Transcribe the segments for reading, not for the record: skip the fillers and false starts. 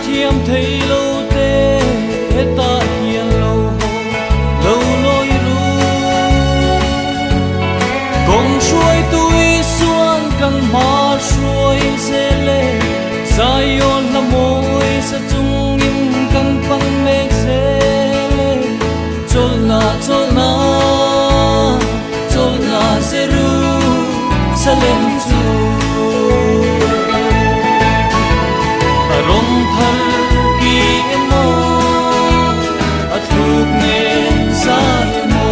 thiam thấy lâu tê ta hiền lâu hồ lâu lối ru cùng xuôi tôi xuống căn má xuôi dễ lệ dài yon là môi sa chung im căn băng mê dễ chol na dễ ru sa lên chu rong thar ki emo athuk ne sai mo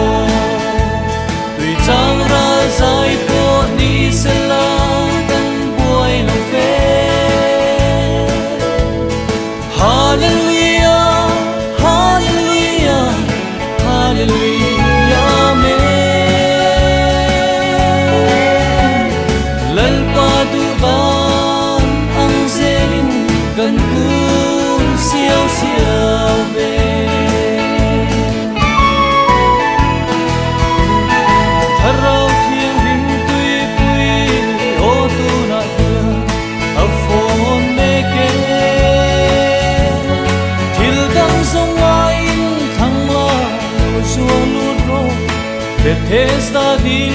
tui chang ra zai ko ni sela kan buai lo ve hallelujah hallelujah hallelujah amen lal pa tu ban ang zelin cần cuốn siêu siêu về thar rau thiêng hình tươi quy ô tu na hiền ở phồn mê kê thil đam sông ai thăng la xuân lút rô để thế ta đi